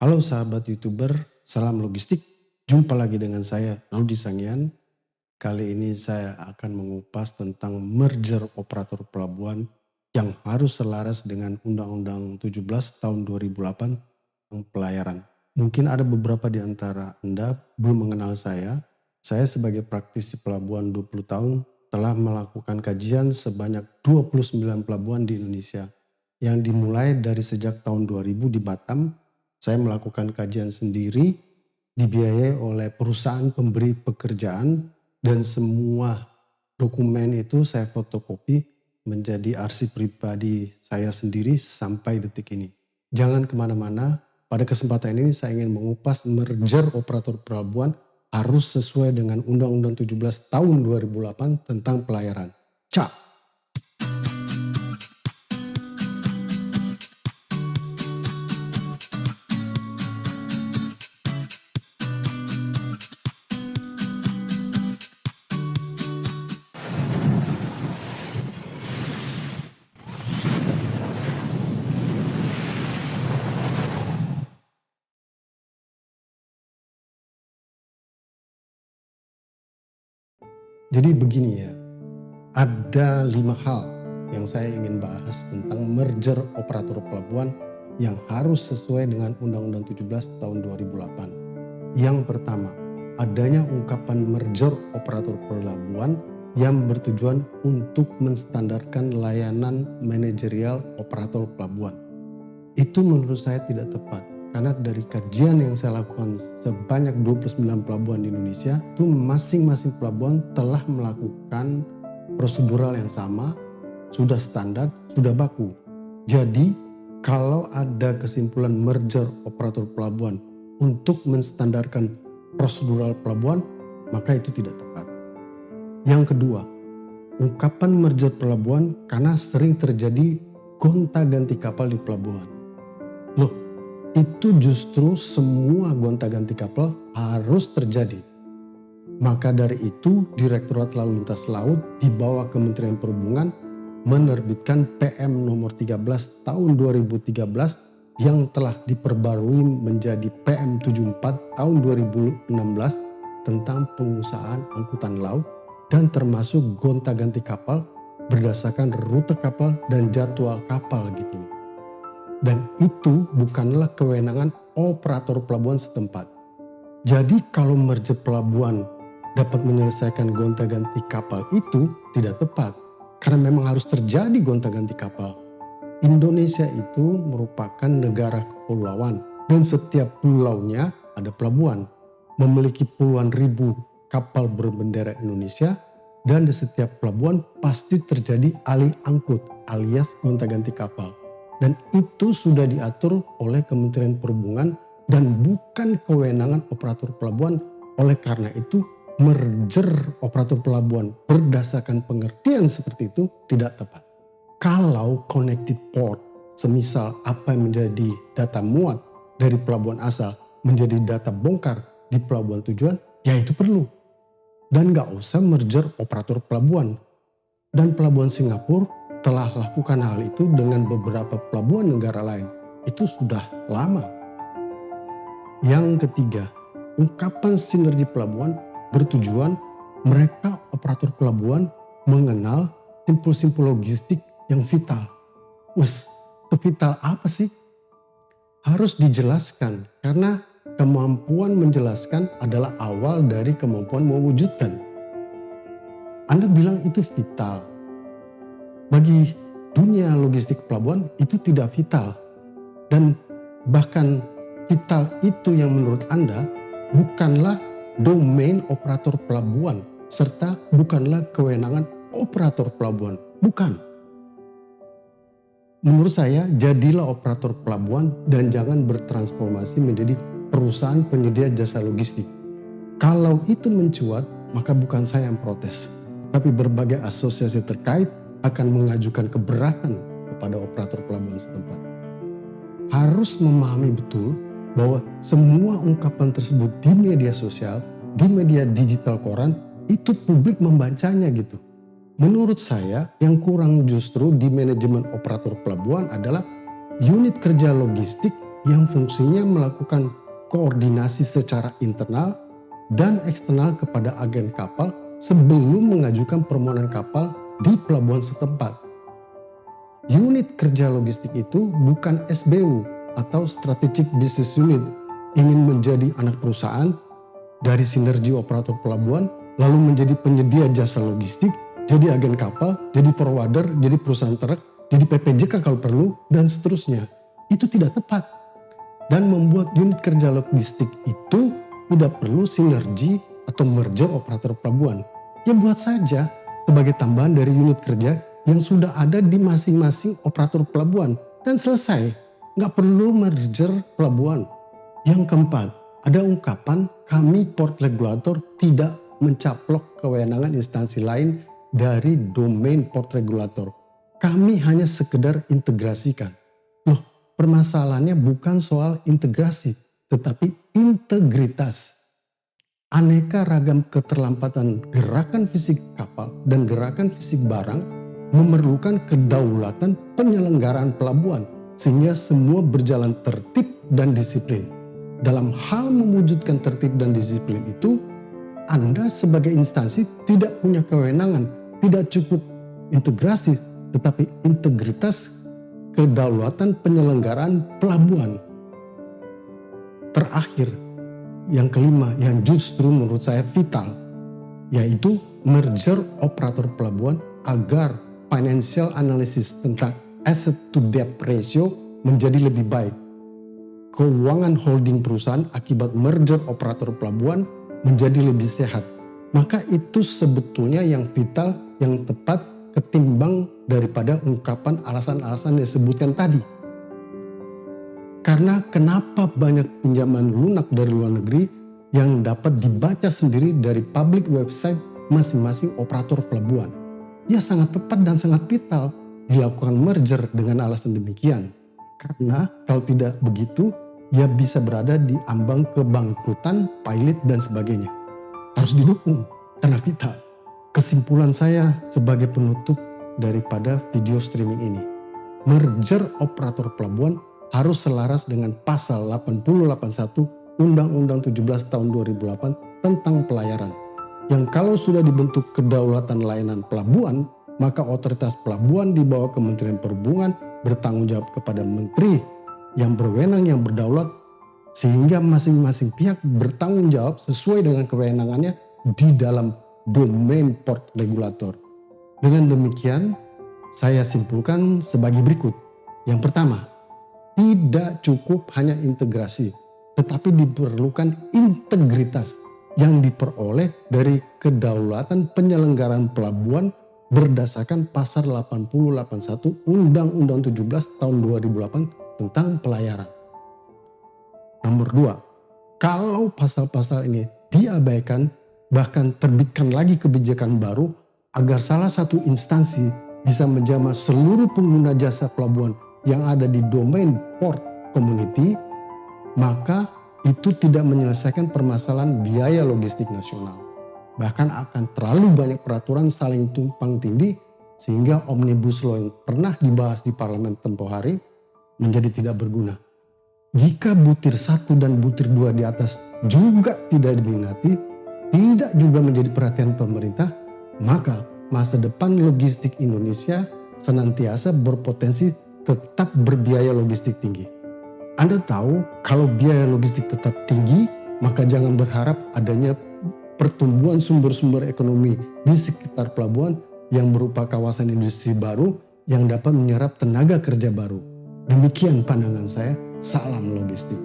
Halo sahabat YouTuber, salam logistik. Jumpa lagi dengan saya Rudi Sangyan. Kali ini saya akan mengupas tentang merger operator pelabuhan yang harus selaras dengan Undang-Undang 17 tahun 2008 tentang pelayaran. Mungkin ada beberapa di antara Anda belum mengenal saya. Saya sebagai praktisi pelabuhan 20 tahun telah melakukan kajian sebanyak 29 pelabuhan di Indonesia yang dimulai dari sejak tahun 2000 di Batam. Saya melakukan kajian sendiri, dibiayai oleh perusahaan pemberi pekerjaan, dan semua dokumen itu saya fotokopi menjadi arsip pribadi saya sendiri sampai detik ini. Jangan kemana-mana, pada kesempatan ini saya ingin mengupas merger operator pelabuhan harus sesuai dengan Undang-Undang 17 tahun 2008 tentang pelayaran. Cak! Jadi begini ya, ada 5 hal yang saya ingin bahas tentang merger operator pelabuhan yang harus sesuai dengan Undang-Undang 17 tahun 2008. Yang pertama, adanya ungkapan merger operator pelabuhan yang bertujuan untuk menstandarkan layanan manajerial operator pelabuhan. Itu menurut saya tidak tepat. Karena dari kajian yang saya lakukan sebanyak 29 pelabuhan di Indonesia, itu masing-masing pelabuhan telah melakukan prosedural yang sama, sudah standar, sudah baku. Jadi kalau ada kesimpulan merger operator pelabuhan untuk menstandarkan prosedural pelabuhan, maka itu tidak tepat. Yang kedua, ungkapan merger pelabuhan karena sering terjadi gonta-ganti kapal di pelabuhan. Loh, itu justru semua gonta-ganti kapal harus terjadi. Maka dari itu Direktorat Lalu Lintas Laut di bawah Kementerian Perhubungan menerbitkan PM nomor 13 tahun 2013 yang telah diperbarui menjadi PM 74 tahun 2016 tentang pengusahaan angkutan laut dan termasuk gonta-ganti kapal berdasarkan rute kapal dan jadwal kapal gitu. Dan itu bukanlah kewenangan operator pelabuhan setempat. Jadi kalau merger pelabuhan dapat menyelesaikan gonta-ganti kapal itu tidak tepat. Karena memang harus terjadi gonta-ganti kapal. Indonesia itu merupakan negara kepulauan dan setiap pulaunya ada pelabuhan. Memiliki puluhan ribu kapal berbendera Indonesia dan di setiap pelabuhan pasti terjadi alih angkut alias gonta-ganti kapal. Dan itu sudah diatur oleh Kementerian Perhubungan dan bukan kewenangan operator pelabuhan. Oleh karena itu merger operator pelabuhan berdasarkan pengertian seperti itu tidak tepat. Kalau connected port, semisal apa yang menjadi data muat dari pelabuhan asal menjadi data bongkar di pelabuhan tujuan, ya itu perlu. Dan gak usah merger operator pelabuhan. Dan pelabuhan Singapura telah lakukan hal itu dengan beberapa pelabuhan negara lain. Itu sudah lama. Yang ketiga, ungkapan sinergi pelabuhan bertujuan mereka operator pelabuhan mengenal simpul-simpul logistik yang vital. Wes, vital apa sih? Harus dijelaskan karena kemampuan menjelaskan adalah awal dari kemampuan mewujudkan. Anda bilang itu vital. Bagi dunia logistik pelabuhan itu tidak vital. Dan bahkan vital itu yang menurut Anda bukanlah domain operator pelabuhan serta bukanlah kewenangan operator pelabuhan. Bukan. Menurut saya jadilah operator pelabuhan dan jangan bertransformasi menjadi perusahaan penyedia jasa logistik. Kalau itu mencuat maka bukan saya yang protes. Tapi berbagai asosiasi terkait akan mengajukan keberatan kepada operator pelabuhan setempat. Harus memahami betul bahwa semua ungkapan tersebut di media sosial, di media digital koran, itu publik membacanya gitu. Menurut saya yang kurang justru di manajemen operator pelabuhan adalah unit kerja logistik yang fungsinya melakukan koordinasi secara internal dan eksternal kepada agen kapal sebelum mengajukan permohonan kapal di pelabuhan setempat. Unit kerja logistik itu bukan SBU atau Strategic Business Unit ingin menjadi anak perusahaan dari sinergi operator pelabuhan lalu menjadi penyedia jasa logistik, jadi agen kapal, jadi forwarder, jadi perusahaan truk, jadi PPJK kalau perlu, dan seterusnya. Itu tidak tepat. Dan membuat unit kerja logistik itu tidak perlu sinergi atau merger operator pelabuhan. Ya buat saja sebagai tambahan dari unit kerja yang sudah ada di masing-masing operator pelabuhan. Dan selesai, nggak perlu merger pelabuhan. Yang keempat, ada ungkapan kami port regulator tidak mencaplok kewenangan instansi lain dari domain port regulator. Kami hanya sekedar integrasikan. Loh, permasalahannya bukan soal integrasi, tetapi integritas. Aneka ragam keterlambatan gerakan fisik kapal dan gerakan fisik barang memerlukan kedaulatan penyelenggaraan pelabuhan sehingga semua berjalan tertib dan disiplin. Dalam hal mewujudkan tertib dan disiplin itu, Anda sebagai instansi tidak punya kewenangan, tidak cukup integrasi, tetapi integritas kedaulatan penyelenggaraan pelabuhan. Terakhir, yang kelima yang justru menurut saya vital, yaitu merger operator pelabuhan agar financial analysis tentang asset to debt ratio menjadi lebih baik. Keuangan holding perusahaan akibat merger operator pelabuhan menjadi lebih sehat. Maka itu sebetulnya yang vital, yang tepat ketimbang daripada ungkapan alasan-alasan yang disebutkan tadi. Karena kenapa banyak pinjaman lunak dari luar negeri yang dapat dibaca sendiri dari public website masing-masing operator pelabuhan. Ya sangat tepat dan sangat vital dilakukan merger dengan alasan demikian. Karena kalau tidak begitu, ya bisa berada di ambang kebangkrutan, pilot dan sebagainya. Harus didukung karena vital. Kesimpulan saya sebagai penutup daripada video streaming ini. Merger operator pelabuhan harus selaras dengan pasal 8081 Undang-Undang 17 tahun 2008 tentang pelayaran. Yang kalau sudah dibentuk kedaulatan layanan pelabuhan, maka otoritas pelabuhan di bawah Kementerian Perhubungan bertanggung jawab kepada menteri yang berwenang yang berdaulat sehingga masing-masing pihak bertanggung jawab sesuai dengan kewenangannya di dalam domain port regulator. Dengan demikian, saya simpulkan sebagai berikut. Yang pertama, tidak cukup hanya integrasi, tetapi diperlukan integritas yang diperoleh dari kedaulatan penyelenggaraan pelabuhan berdasarkan pasal 8081 Undang-Undang 17 tahun 2008 tentang pelayaran. Nomor 2, kalau pasal-pasal ini diabaikan, bahkan terbitkan lagi kebijakan baru agar salah satu instansi bisa menjamah seluruh pengguna jasa pelabuhan yang ada di domain port community, maka itu tidak menyelesaikan permasalahan biaya logistik nasional. Bahkan akan terlalu banyak peraturan saling tumpang tindih sehingga Omnibus Law yang pernah dibahas di parlemen tempoh hari menjadi tidak berguna. Jika butir 1 dan butir 2 di atas juga tidak diminati, tidak juga menjadi perhatian pemerintah, maka masa depan logistik Indonesia senantiasa berpotensi tetap berbiaya logistik tinggi. Anda tahu kalau biaya logistik tetap tinggi, maka jangan berharap adanya pertumbuhan sumber-sumber ekonomi di sekitar pelabuhan yang berupa kawasan industri baru yang dapat menyerap tenaga kerja baru. Demikian pandangan saya, salam logistik.